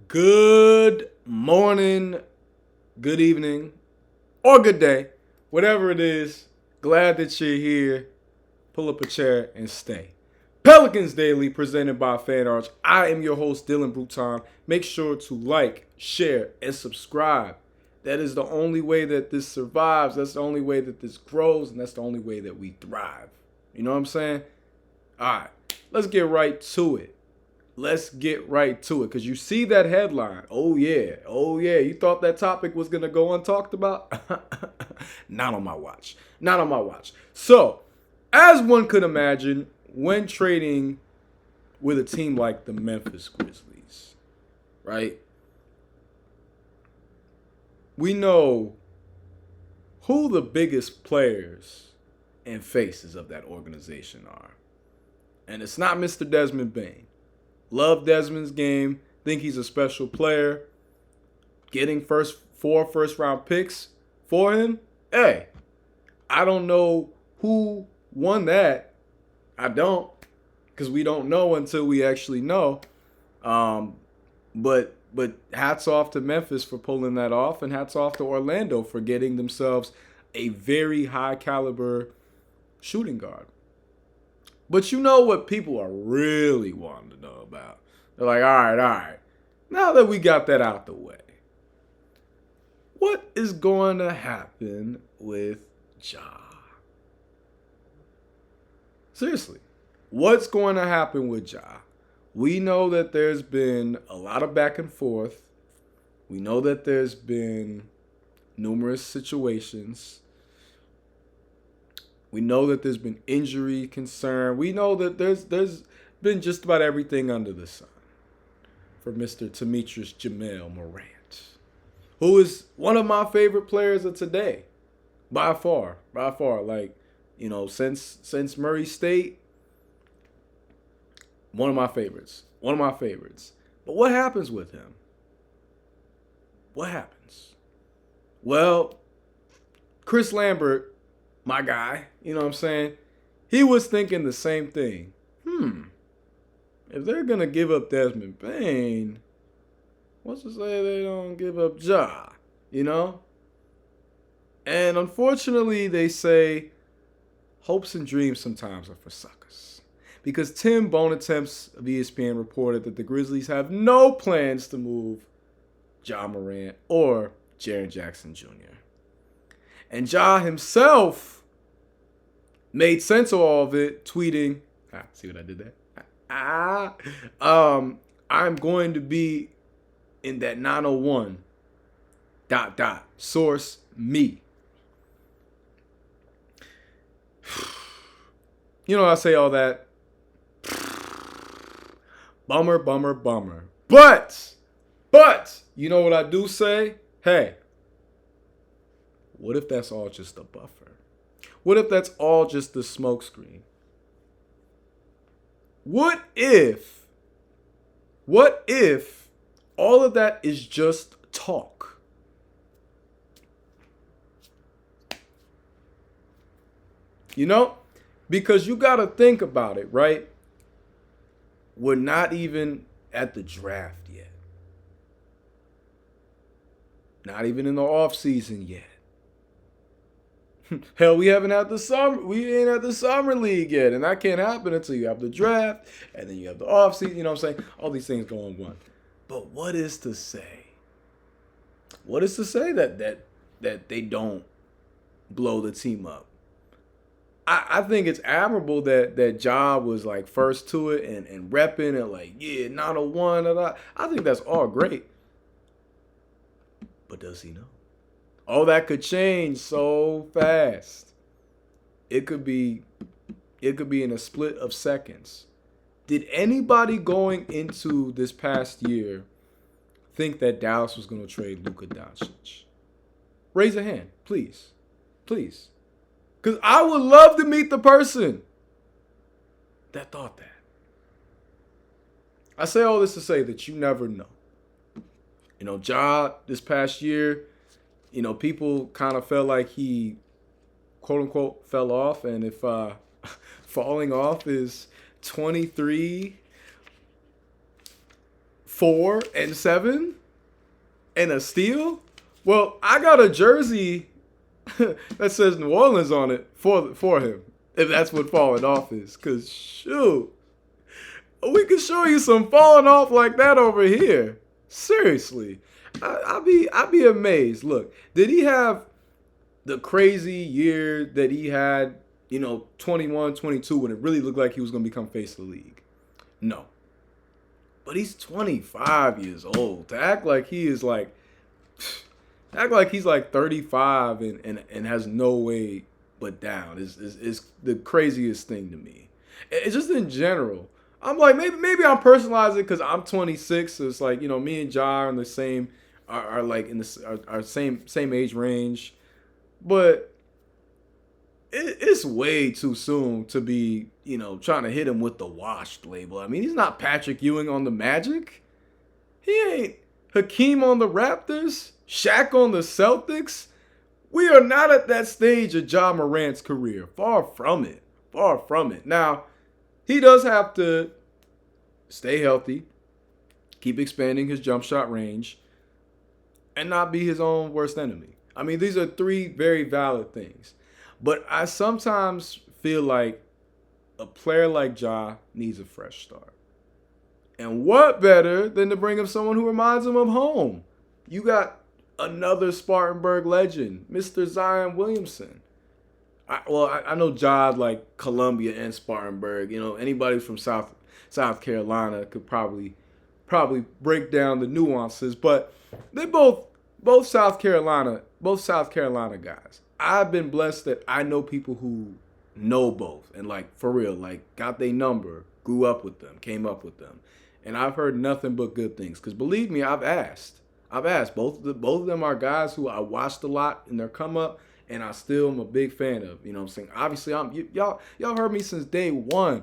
Good morning, good evening, or good day. Whatever it is, glad that you're here. Pull up a chair and stay. Pelicans Daily, presented by Fan Arch. I am your host, Dylan Bruton. Make sure to like, share, and subscribe. That is the only way that this survives. That's the only way that this grows, and that's the only way that we thrive. You know what I'm saying? All right, let's get right to it. Let's get right to it because you see that headline. Oh, yeah. Oh, yeah. You thought that topic was going to go untalked about? Not on my watch. Not on my watch. So, as one could imagine, when trading with a team like the Memphis Grizzlies, right? We know who the biggest players and faces of that organization are. And it's not Mr. Desmond Bain. Love Desmond's game. Think he's a special player. Getting four first round picks for him. Hey, I don't know who won that. I don't, because we don't know until we actually know. But hats off to Memphis for pulling that off, and hats off to Orlando for getting themselves a very high caliber shooting guard. But you know what people are really wanting to know about? They're like, all right. Now that we got that out the way, what is going to happen with Ja? Seriously, what's going to happen with Ja? We know that there's been a lot of back and forth. We know that there's been numerous situations. We know that there's been injury concern. We know that there's been just about everything under the sun for Mr. Demetrius Ja Morant, who is one of my favorite players of today, by far. Like, since Murray State, one of my favorites. But what happens with him? What happens? Well, Chris Lambert, my guy, you know what I'm saying? He was thinking the same thing. If they're going to give up Desmond Bain, what's to say they don't give up Ja, And unfortunately, they say hopes and dreams sometimes are for suckers. Because Tim Bontemps of ESPN reported that the Grizzlies have no plans to move Ja Morant or Jaren Jackson Jr. And Ja himself made sense of all of it, tweeting, see what I did there? I'm going to be in that 901 ... Source me. I say all that. Bummer. But, you know what I do say? Hey, what if that's all just a buffer? What if that's all just the smokescreen? What if all of that is just talk? Because you got to think about it, right? We're not even at the draft yet. Not even in the offseason yet. Hell, we haven't had the summer. We ain't at the summer league yet, and that can't happen until you have the draft, and then you have the offseason. You know what I'm saying? All these things go in one. But what is to say? What is to say that they don't blow the team up? I think it's admirable that Ja was like first to it and repping and like, yeah, 901. I think that's all great. But does he know? Oh, that could change so fast. It could be in a split of seconds. Did anybody going into this past year think that Dallas was going to trade Luka Doncic? Raise a hand, please. Please. Because I would love to meet the person that thought that. I say all this to say that you never know. Ja, this past year, people kind of felt like he, quote unquote, fell off. And if falling off is 23, 4 and 7 and a steal. Well, I got a jersey that says New Orleans on it for him, if that's what falling off is. Cause shoot, we can show you some falling off like that over here. Seriously, I'd be amazed. Look, did he have the crazy year that he had? 21, 22, when it really looked like he was gonna become face of the league. No, but he's 25 years old. To act like he is act like he's like 35 and has no way but down is the craziest thing to me. It's just in general. I'm like, maybe I'm personalizing because I'm 26. So it's like, me and Ja are in the same are like in the our same age range, but it's way too soon to be trying to hit him with the washed label. I mean, he's not Patrick Ewing on the Magic. He ain't Hakeem on the Raptors. Shaq on the Celtics. We are not at that stage of Ja Morant's career. Far from it. Far from it. Now, he does have to stay healthy, keep expanding his jump shot range, and not be his own worst enemy. I mean, these are three very valid things. But I sometimes feel like a player like Ja needs a fresh start. And what better than to bring him someone who reminds him of home? You got another Spartanburg legend, Mr. Zion Williamson. I know Ja like Columbia and Spartanburg. Anybody from South Carolina could probably break down the nuances, but they both South Carolina guys. I've been blessed that I know people who know both and like for real, like got their number, grew up with them, came up with them, and I've heard nothing but good things. Because believe me, I've asked. Both of them are guys who I watched a lot in their come up, and I still am a big fan of. You know what I'm saying? Obviously, y'all heard me since day one.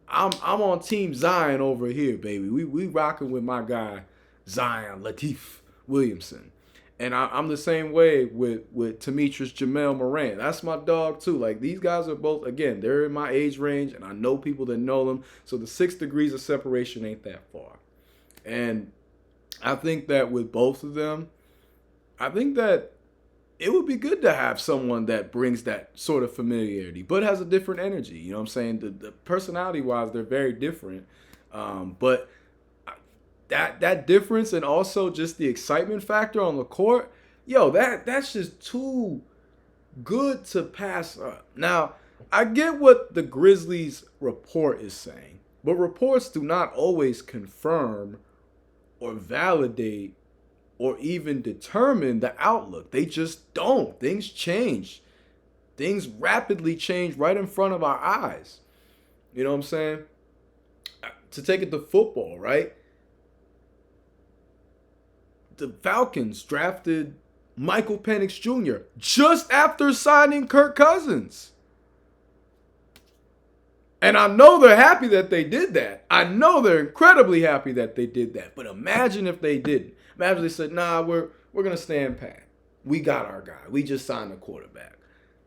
I'm on Team Zion over here, baby. We rocking with my guy Zion Latif Williamson. And I'm the same way with Demetrius Ja Morant. That's my dog too. Like, these guys are both, again, they're in my age range, and I know people that know them. So the 6 degrees of separation ain't that far. And I think that with both of them, I think that it would be good to have someone that brings that sort of familiarity, but has a different energy. You know what I'm saying? The personality-wise, they're very different. But that difference, and also just the excitement factor on the court, that's just too good to pass up. Now, I get what the Grizzlies report is saying, but reports do not always confirm or validate or even determine the outlook. They just don't. Things change. Things rapidly change right in front of our eyes. You know what I'm saying? To take it to football, right? The Falcons drafted Michael Penix Jr. just after signing Kirk Cousins. And I know they're happy that they did that. I know they're incredibly happy that they did that. But imagine if they didn't. Imagine they said, nah, we're going to stand pat. We got our guy. We just signed a quarterback.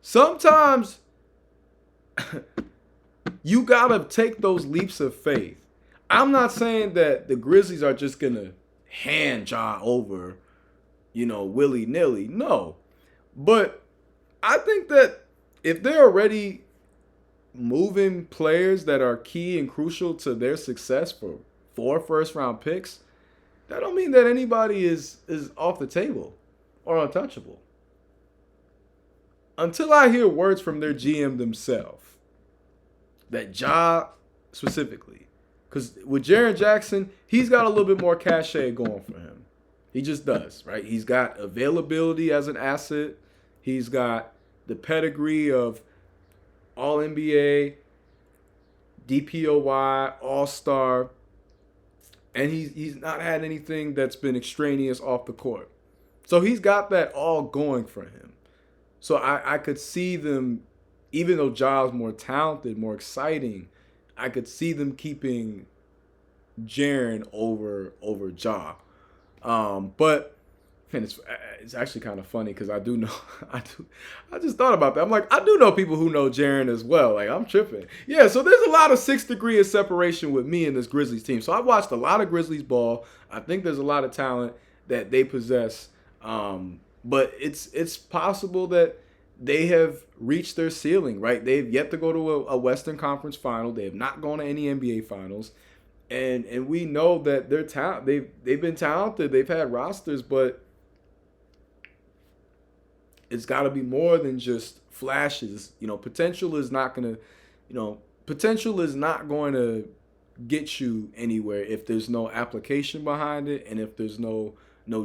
Sometimes you got to take those leaps of faith. I'm not saying that the Grizzlies are just going to hand Ja over, willy-nilly. No. But I think that if they're already moving players that are key and crucial to their success for 4 first-round picks, that don't mean that anybody is off the table or untouchable. Until I hear words from their GM themselves, that Ja specifically, because with Jaren Jackson, he's got a little bit more cachet going for him. He just does, right? He's got availability as an asset. He's got the pedigree of All-NBA, DPOY, All-Star, and he's not had anything that's been extraneous off the court. So he's got that all going for him. So I could see them, even though Ja's more talented, more exciting, I could see them keeping Jaren over Ja. But And it's actually kind of funny because I do know I just thought about that. I'm like, I do know people who know Jaren as well. Like, I'm tripping. Yeah, so there's a lot of 6 degrees of separation with me and this Grizzlies team. So I've watched a lot of Grizzlies ball. I think there's a lot of talent that they possess. But it's possible that they have reached their ceiling, right? They've yet to go to a Western Conference final. They have not gone to any NBA finals. And we know that they've been talented. They've had rosters, but it's got to be more than just flashes. Potential is not going to get you anywhere if there's no application behind it and if there's no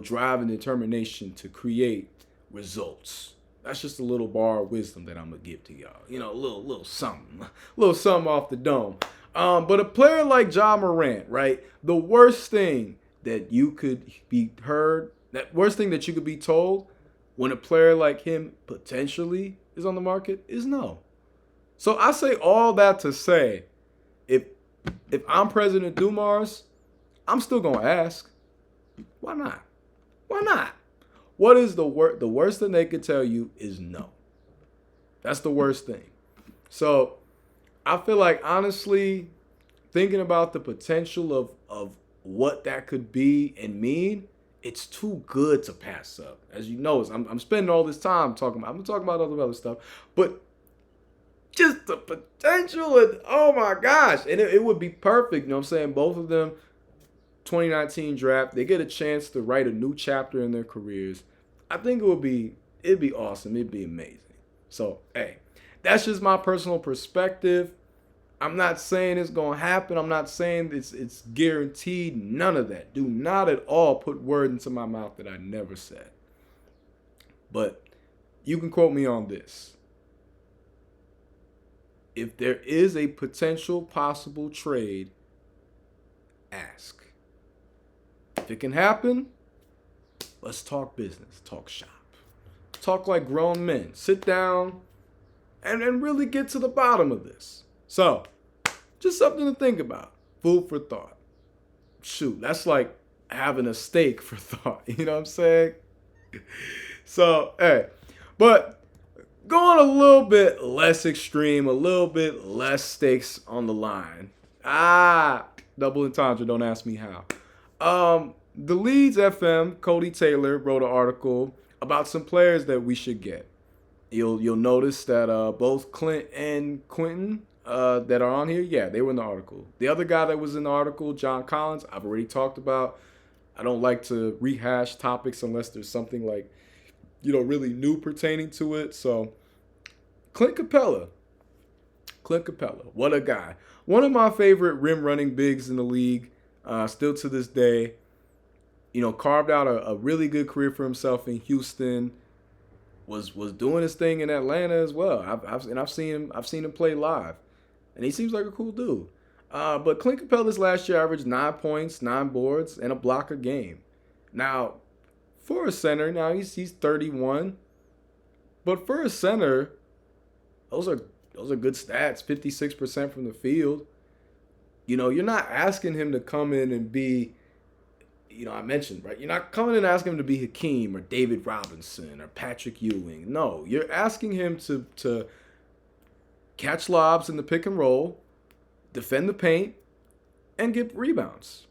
drive and determination to create results. That's just a little bar of wisdom that I'm going to give to y'all. A little something off the dome. But a player like Ja Morant, right? The worst thing that you could be told when a player like him potentially is on the market is no. So I say all that to say, if I'm President Dumars, I'm still going to ask, why not? Why not? What is the worst thing they could tell you is no. That's the worst thing. So I feel like, honestly, thinking about the potential of what that could be and mean, it's too good to pass up. As you know, I'm spending all this time talking about all the other stuff, but just the potential and oh my gosh, and it would be perfect. You know what I'm saying? Both of them, 2019 draft, they get a chance to write a new chapter in their careers. I think it'd be awesome. It'd be amazing. So hey, that's just my personal perspective. I'm not saying it's going to happen. I'm not saying it's guaranteed. None of that. Do not at all put words into my mouth that I never said. But you can quote me on this. If there is a potential possible trade, ask. If it can happen, let's talk business, talk shop. Talk like grown men. Sit down and really get to the bottom of this. So, just something to think about. Food for thought. Shoot, that's like having a steak for thought. You know what I'm saying? So, hey. But going a little bit less extreme, a little bit less stakes on the line. Double entendre, don't ask me how. The Leeds FM, Cody Taylor, wrote an article about some players that we should get. You'll notice that both Clint and Quentin that are on here, yeah, they were in the article. The other guy that was in the article, John Collins, I've already talked about. I don't like to rehash topics unless there's something like, really new pertaining to it. So, Clint Capela, what a guy. One of my favorite rim running bigs in the league, still to this day. Carved out a really good career for himself in Houston. Was doing his thing in Atlanta as well. I've seen him play live, and he seems like a cool dude. But Clint Capela's last year averaged 9 points, 9 boards, and a block a game. Now, for a center, he's 31, but for a center, those are good stats. 56% from the field. You're not asking him to come in and be. I mentioned, right? You're not coming and asking him to be Hakeem or David Robinson or Patrick Ewing. No, you're asking him to catch lobs in the pick and roll, defend the paint, and get rebounds.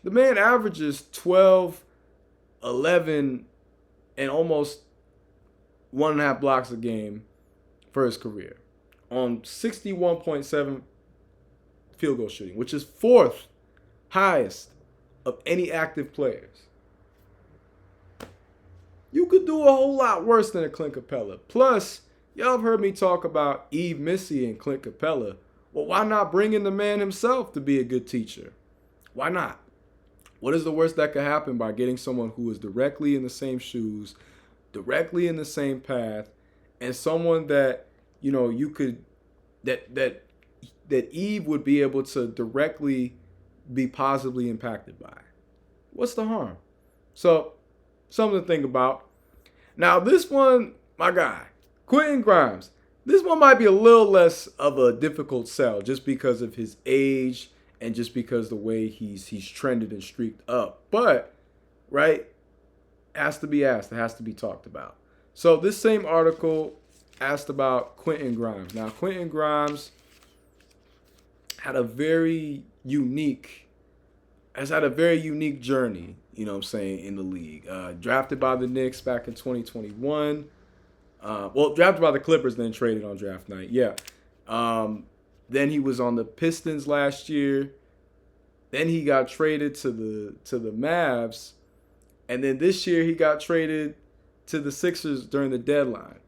The man averages 12, 11, and almost 1.5 blocks a game for his career on 61.7 field goal shooting, which is 4th highest of any active players. You could do a whole lot worse than a Clint Capela. Plus, y'all have heard me talk about Eve Missy and Clint Capela. Well, why not bring in the man himself to be a good teacher? Why not? What is the worst that could happen by getting someone who is directly in the same shoes, directly in the same path, and someone that, you could, that Eve would be able to directly be positively impacted by? What's the harm? So, something to think about. Now, this one, my guy, Quentin Grimes, this one might be a little less of a difficult sell just because of his age and just because the way he's trended and streaked up. But, right, has to be asked. It has to be talked about. So this same article asked about Quentin Grimes. Now, Quentin Grimes had a very unique has had a very unique journey, you know what I'm saying, in the league. Drafted by the Knicks back in 2021. Drafted by the Clippers, then traded on draft night. Yeah. Then he was on the Pistons last year. Then he got traded to the Mavs. And then this year he got traded to the Sixers during the deadline.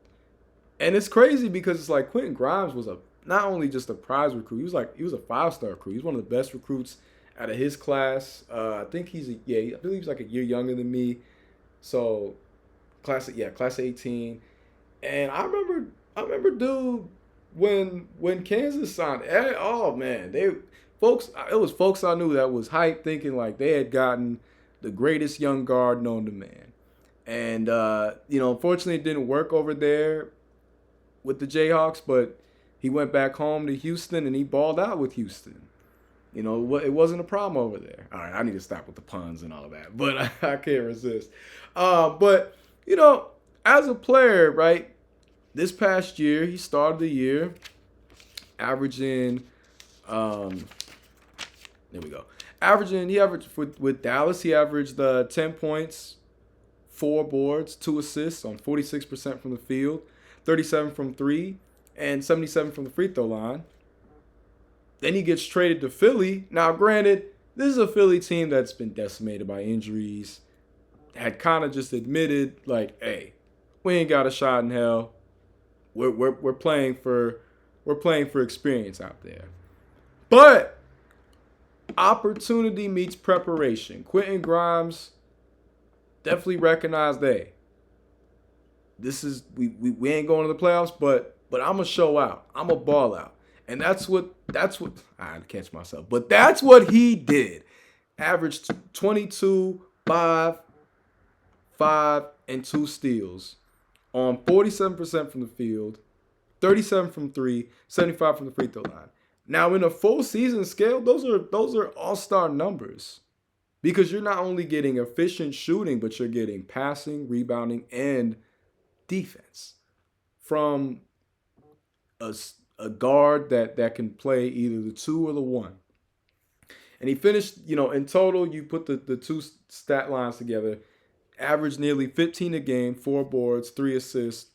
And it's crazy because it's like Quentin Grimes was not only just a prize recruit, he was a 5-star recruit. He was one of the best recruits out of his class. I think I believe he's like a year younger than me. So class of 18. And I remember dude when Kansas signed, oh man, it was folks I knew that was hyped thinking like they had gotten the greatest young guard known to man. And unfortunately it didn't work over there with the Jayhawks, but he went back home to Houston and he balled out with Houston. It wasn't a problem over there. All right, I need to stop with the puns and all of that, but I can't resist. But as a player, right, this past year, he started the year averaging, there we go. With Dallas, he averaged 10 points, 4 boards, 2 assists on 46% from the field, 37 from 3, and 77 from the free throw line. Then he gets traded to Philly. Now, granted, this is a Philly team that's been decimated by injuries. Had kind of just admitted, like, hey, we ain't got a shot in hell. We're playing for experience out there. But opportunity meets preparation. Quentin Grimes definitely recognized, hey, this is we ain't going to the playoffs, but I'm gonna show out. I'm gonna ball out. And that's what I had to catch myself. But that's what he did. Averaged 22, 5, and 2 steals on 47% from the field, 37 from 3, 75 from the free throw line. Now in a full season scale, those are all-star numbers. Because you're not only getting efficient shooting, but you're getting passing, rebounding, and defense from a guard that can play either the 2 or the 1. And he finished, in total, you put the 2 stat lines together, averaged nearly 15 a game, 4 boards, 3 assists,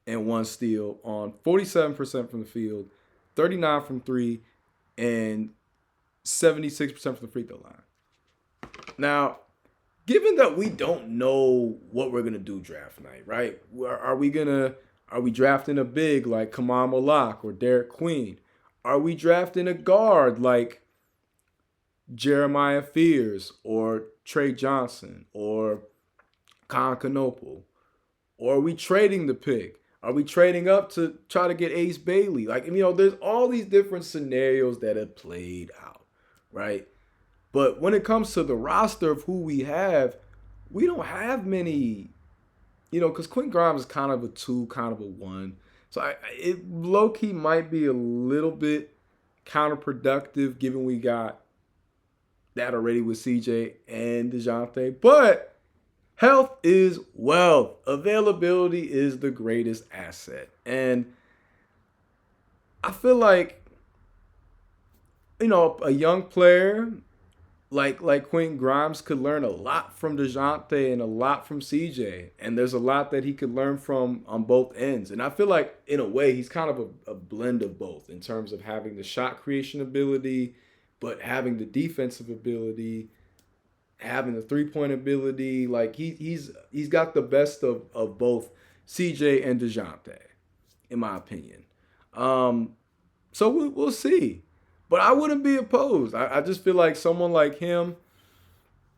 and 1 steal on 47% from the field, 39 from 3, and 76% from the free throw line. Now, given that we don't know what we're going to do draft night, right? Are we drafting a big like Kamal Malak or Derek Queen? Are we drafting a guard like Jeremiah Fears or Trey Johnson or Con Canopal? Or are we trading the pick? Are we trading up to try to get Ace Bailey? There's all these different scenarios that have played out, right? But when it comes to the roster of who we don't have many, because Quentin Grimes is kind of a 2, kind of a 1. So it low-key might be a little bit counterproductive given we got that already with CJ and DeJounte. But health is wealth. Availability is the greatest asset. And I feel like, a young player like Quentin Grimes could learn a lot from DeJounte and a lot from CJ. And there's a lot that he could learn from on both ends. And I feel like, in a way, he's kind of a blend of both in terms of having the shot creation ability, but having the defensive ability, having the three-point ability. Like, he's got the best of both CJ and DeJounte, in my opinion. So we'll see. But I wouldn't be opposed. I just feel like someone like him,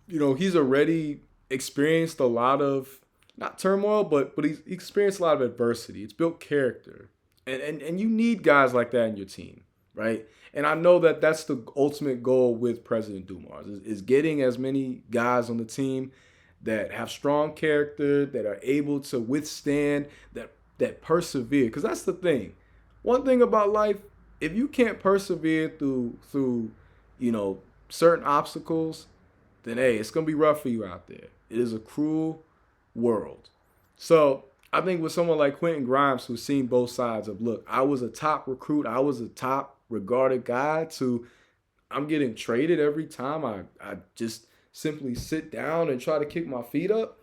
he's already experienced a lot of, not turmoil, but he's experienced a lot of adversity. It's built character. And you need guys like that in your team, right? And I know that that's the ultimate goal with President Dumars, is getting as many guys on the team that have strong character, that are able to withstand, that persevere. Because that's the thing. One thing about life, if you can't persevere through certain obstacles, then hey, it's gonna be rough for you out there. It is a cruel, world. So I think with someone like Quentin Grimes, who's seen both sides of, look, I was a top recruit, I was a top regarded guy, to I'm getting traded every time I just simply sit down and try to kick my feet up.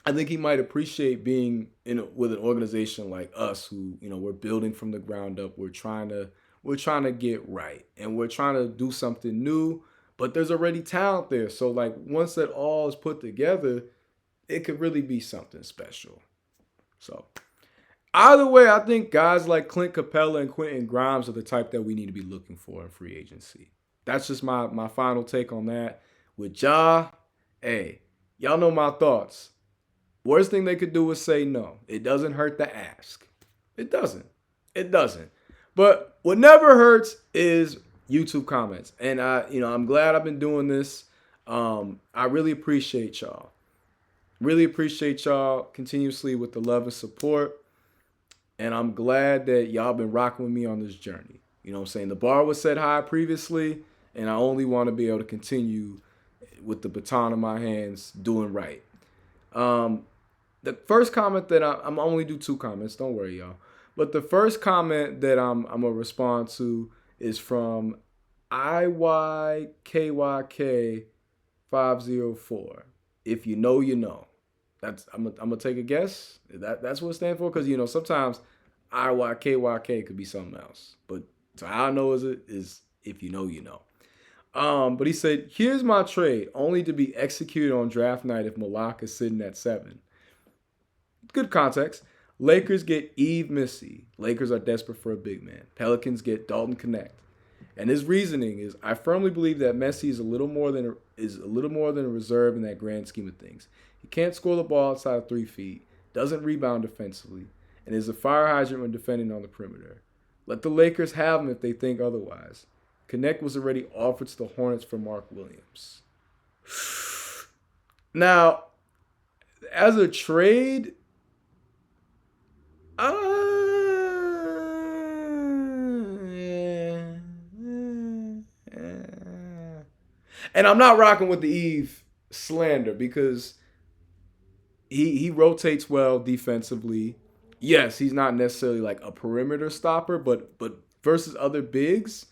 I think he might appreciate being with an organization like us, who we're building from the ground up. We're trying to get right, and we're trying to do something new. But there's already talent there, so like once that all is put together, it could really be something special. So either way, I think guys like Clint Capela and Quentin Grimes are the type that we need to be looking for in free agency. That's just my final take on that. With Ja, hey, y'all know my thoughts. Worst thing they could do is say no. It doesn't hurt to ask. It doesn't. It doesn't. But what never hurts is YouTube comments. And I'm glad I've been doing this. I really appreciate y'all. Really appreciate y'all continuously with the love and support. And I'm glad that y'all been rocking with me on this journey. You know what I'm saying? The bar was set high previously, and I only want to be able to continue with the baton in my hands doing right. The first comment that I'm only do 2 comments. Don't worry, y'all. But the first comment that I'm gonna respond to is from IYKYK504. If you know, you know. I'm gonna take a guess. That's what it stands for, because sometimes IYKYK could be something else. But so how I know is if you know, you know. But he said, here's my trade, only to be executed on draft night if Malak is sitting at 7. Good context. Lakers get Eve Missy. Lakers are desperate for a big man. Pelicans get Dalton Connect. And his reasoning is, I firmly believe that Messi is a little more than a reserve in that grand scheme of things. He can't score the ball outside of 3 feet, doesn't rebound defensively, and is a fire hydrant when defending on the perimeter. Let the Lakers have him if they think otherwise. Connect was already offered to the Hornets for Mark Williams. Now, as a trade, and I'm not rocking with the Eve slander, because he rotates well defensively. Yes, he's not necessarily like a perimeter stopper, but versus other bigs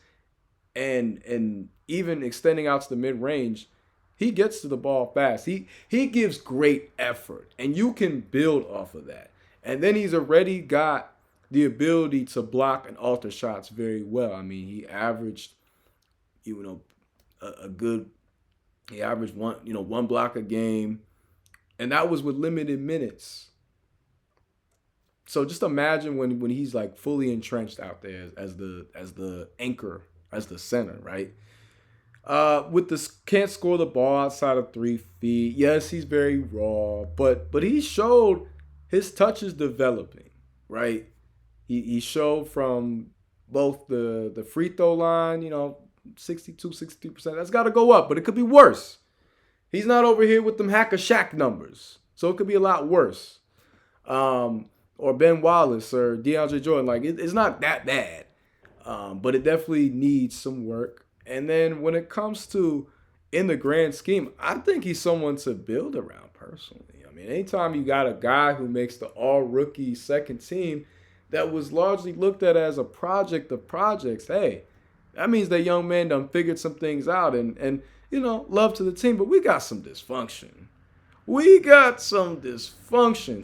and even extending out to the mid range, he gets to the ball fast. He gives great effort, and you can build off of that. And then he's already got the ability to block and alter shots very well. I mean, he averaged, he averaged one block a game, and that was with limited minutes. So just imagine when he's like fully entrenched out there as the anchor, as the center, right? With this, can't score the ball outside of 3 feet. Yes, he's very raw, but he showed his touch is developing, right? He showed from both the free throw line, 62%. That's got to go up, but it could be worse. He's not over here with them hack a Shaq numbers, so it could be a lot worse. Or Ben Wallace or DeAndre Jordan. Like, it's not that bad, but it definitely needs some work. And then when it comes to in the grand scheme, I think he's someone to build around personally. I mean, anytime you got a guy who makes the all-rookie second team that was largely looked at as a project of projects, hey, that means that young man done figured some things out and love to the team, but we got some dysfunction.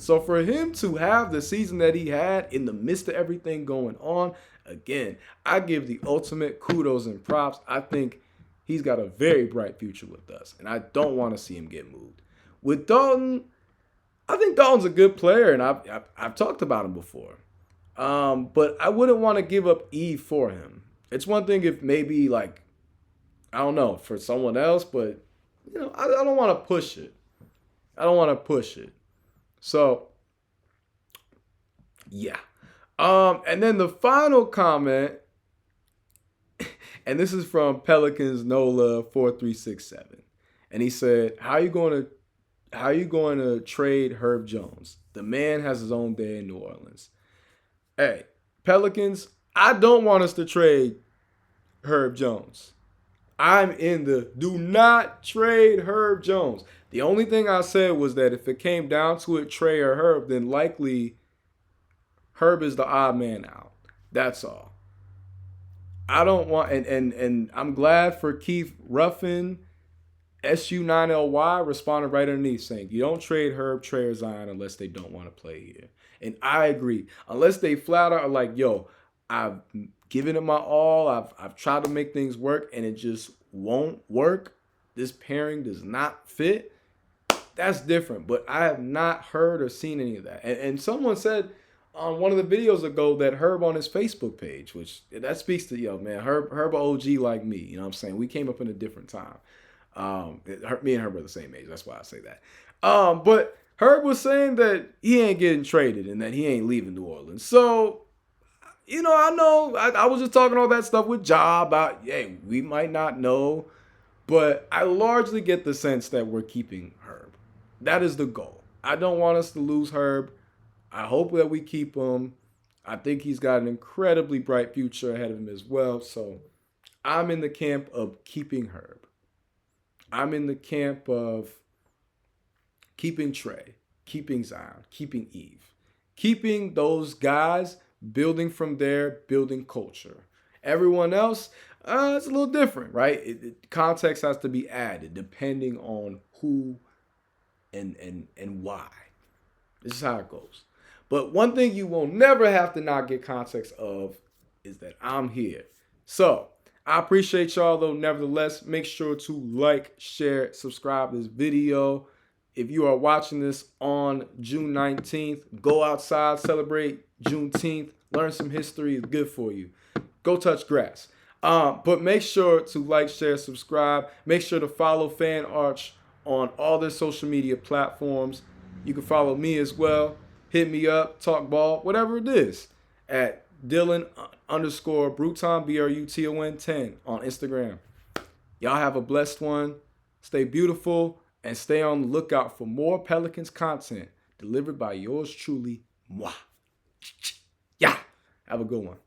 So for him to have the season that he had in the midst of everything going on, again, I give the ultimate kudos and props. I think he's got a very bright future with us, and I don't want to see him get moved. With Dalton, I think Dalton's a good player, and I've talked about him before. But I wouldn't want to give up Eve for him. It's one thing if maybe, like, I don't know, for someone else, but, I don't want to push it. So, yeah. And then the final comment, and this is from Pelicans Nola 4367, and he said, "How you going to trade Herb Jones? The man has his own day in New Orleans." Hey, Pelicans, I don't want us to trade Herb Jones. I'm in the do not trade Herb Jones. The only thing I said was that if it came down to it, Trey or Herb, then likely Herb is the odd man out. That's all. I don't want and I'm glad for Keith Ruffin SU9LY responded right underneath saying, you don't trade Herb, Trey, or Zion unless they don't want to play here. And I agree. Unless they flat out are like, yo, I've given it my all. I've tried to make things work and it just won't work. This pairing does not fit. That's different. But I have not heard or seen any of that. And someone said on one of the videos ago that Herb on his Facebook page, which that speaks to, yo, man, Herb OG like me. You know what I'm saying? We came up in a different time. Me and Herb are the same age. That's why I say that. But Herb was saying that he ain't getting traded and that he ain't leaving New Orleans. So, I was just talking all that stuff with Ja about, hey, we might not know, but I largely get the sense that we're keeping Herb. That is the goal. I don't want us to lose Herb. I hope that we keep him. I think he's got an incredibly bright future ahead of him as well. So I'm in the camp of keeping Herb. I'm in the camp of keeping Trey, keeping Zion, keeping Eve, keeping those guys, building from there, building culture. Everyone else, it's a little different, right? Context has to be added depending on who and why. This is how it goes. But one thing you will never have to not get context of is that I'm here. So I appreciate y'all, though. Nevertheless, make sure to like, share, subscribe to this video. If you are watching this on June 19th, go outside, celebrate Juneteenth, learn some history. It's good for you. Go touch grass. But make sure to like, share, subscribe. Make sure to follow Fan Arch on all their social media platforms. You can follow me as well. Hit me up, talk ball, whatever it is, at Dylan _Bruton, Bruton 10 on Instagram. Y'all have a blessed one. Stay beautiful and stay on the lookout for more Pelicans content delivered by yours truly, moi. Yeah. Have a good one.